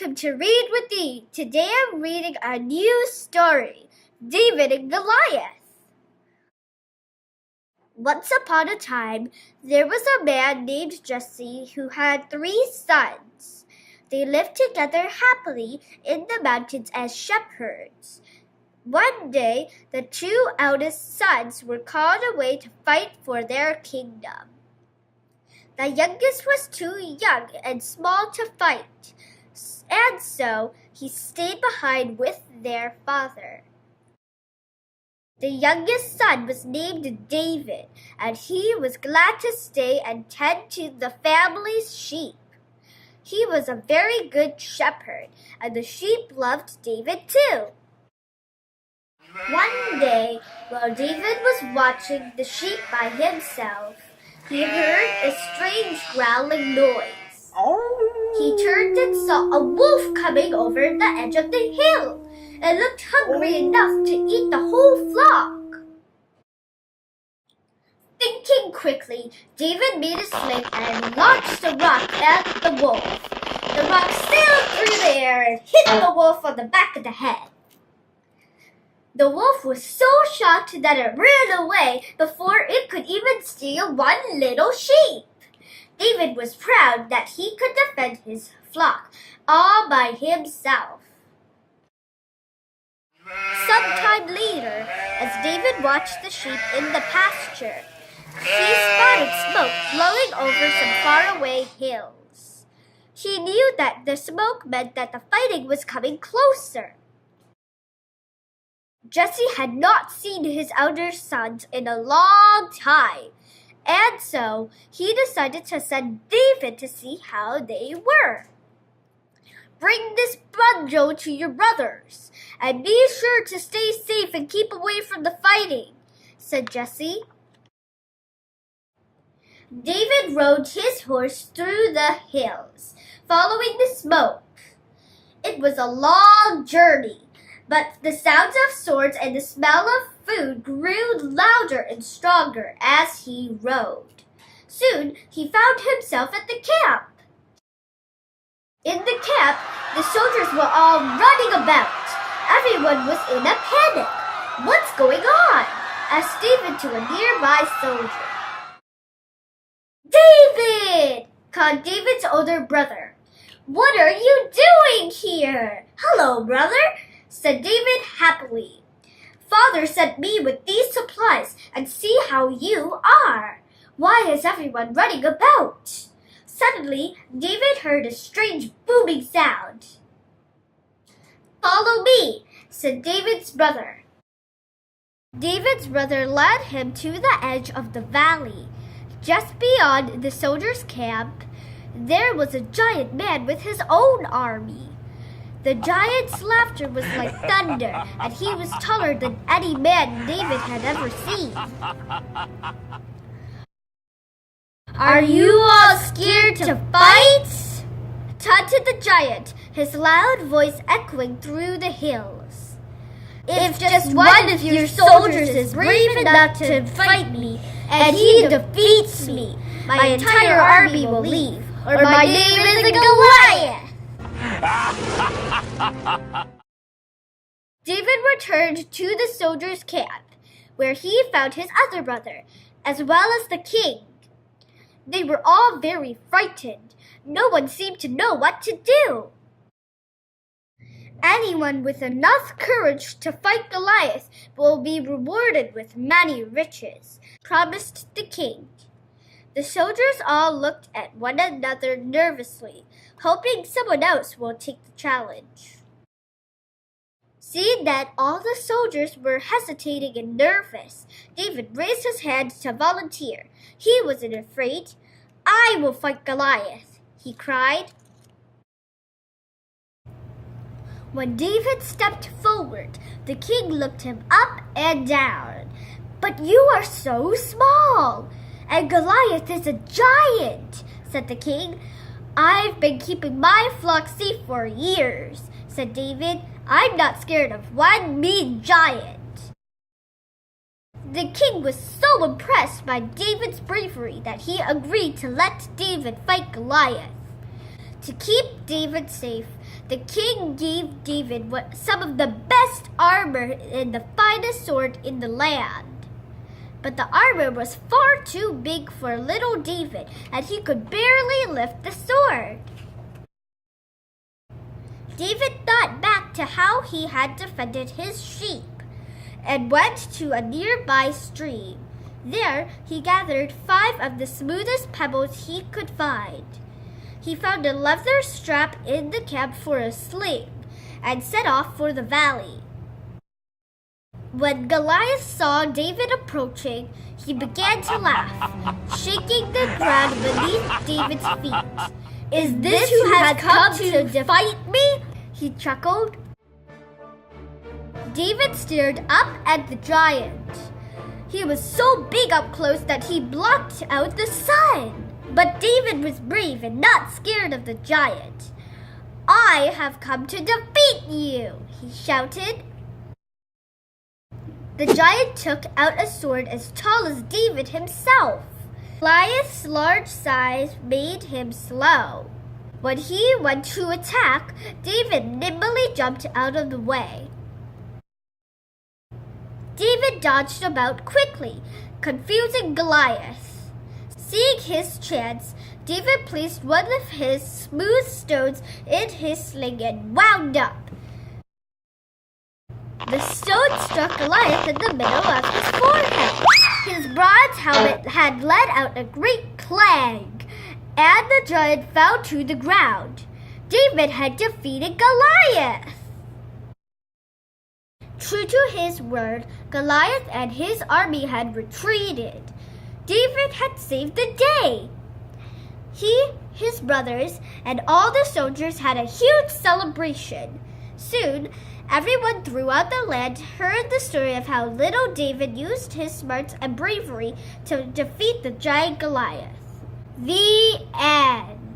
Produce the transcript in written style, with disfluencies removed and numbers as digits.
welcome to Read With Thee. Today I'm reading a new story, David and Goliath. Once upon a time, there was a man named Jesse who had 3 sons. They lived together happily in the mountains as shepherds. One day, the 2 eldest sons were called away to fight for their kingdom. The youngest was too young and small to fight, and so he stayed behind with their father. The youngest son was named David, and he was glad to stay and tend to the family's sheep. He was a very good shepherd, and the sheep loved David too. One day, while David was watching the sheep by himself, he heard a strange growling noise. He turned and saw a wolf coming over the edge of the hill and looked hungry enough to eat the whole flock. Thinking quickly, David made a sling and launched a rock at the wolf. The rock sailed through the air and hit the wolf on the back of the head. The wolf was so shocked that it ran away before it could even steal one little sheep. David was proud that he could defend his flock all by himself. Sometime later, as David watched the sheep in the pasture, he spotted smoke blowing over some faraway hills. He knew that the smoke meant that the fighting was coming closer. Jesse had not seen his elder sons in a long time, and so he decided to send David to see how they were. "Bring this banjo to your brothers, and be sure to stay safe and keep away from the fighting," said Jesse. David rode his horse through the hills, following the smoke. It was a long journey, but the sounds of swords and the smell of food grew louder and stronger as he rode. Soon he found himself at the camp. In the camp, the soldiers were all running about. Everyone was in a panic. "What's going on?" asked David to a nearby soldier. "David!" called David's older brother. "What are you doing here?" "Hello, brother," said David happily. "Father sent me with these supplies, and see how you are. Why is everyone running about?" Suddenly, David heard a strange booming sound. "Follow me," said David's brother. David's brother led him to the edge of the valley. Just beyond the soldiers' camp, there was a giant man with his own army. The giant's laughter was like thunder, and he was taller than any man David had ever seen. "Are you all scared to fight?" taunted the giant, his loud voice echoing through the hills. "If just one of your soldiers is brave enough to fight me, and he defeats me, my entire army will leave, or my name isn't Goliath." David returned to the soldiers' camp, where he found his other brother, as well as the king. They were all very frightened. No one seemed to know what to do. "Anyone with enough courage to fight Goliath will be rewarded with many riches," promised the king. The soldiers all looked at one another nervously, hoping someone else will take the challenge. Seeing that all the soldiers were hesitating and nervous, David raised his hand to volunteer. He wasn't afraid. "I will fight Goliath," he cried. When David stepped forward, the king looked him up and down. "But you are so small, and Goliath is a giant," said the king. "I've been keeping my flock safe for years," said David. "I'm not scared of one mean giant." The king was so impressed by David's bravery that he agreed to let David fight Goliath. To keep David safe, the king gave David some of the best armor and the finest sword in the land. But the armor was far too big for little David, and he could barely lift the sword. David thought back to how he had defended his sheep and went to a nearby stream. There, he gathered 5 of the smoothest pebbles he could find. He found a leather strap in the camp for a sling and set off for the valley. When Goliath saw David approaching, he began to laugh, shaking the ground beneath David's feet. "Is this who has come to fight me?" he chuckled. David stared up at the giant. He was so big up close that he blocked out the sun. But David was brave and not scared of the giant. "I have come to defeat you," he shouted. The giant took out a sword as tall as David himself. Goliath's large size made him slow. When he went to attack, David nimbly jumped out of the way. David dodged about quickly, confusing Goliath. Seeing his chance, David placed one of his smooth stones in his sling and wound up. The stone struck Goliath in the middle of his forehead. His bronze helmet had let out a great clang, and the giant fell to the ground. David had defeated Goliath. True to his word, Goliath and his army had retreated. David had saved the day. He, his brothers, and all the soldiers had a huge celebration. Soon, everyone throughout the land heard the story of how little David used his smarts and bravery to defeat the giant Goliath. The end.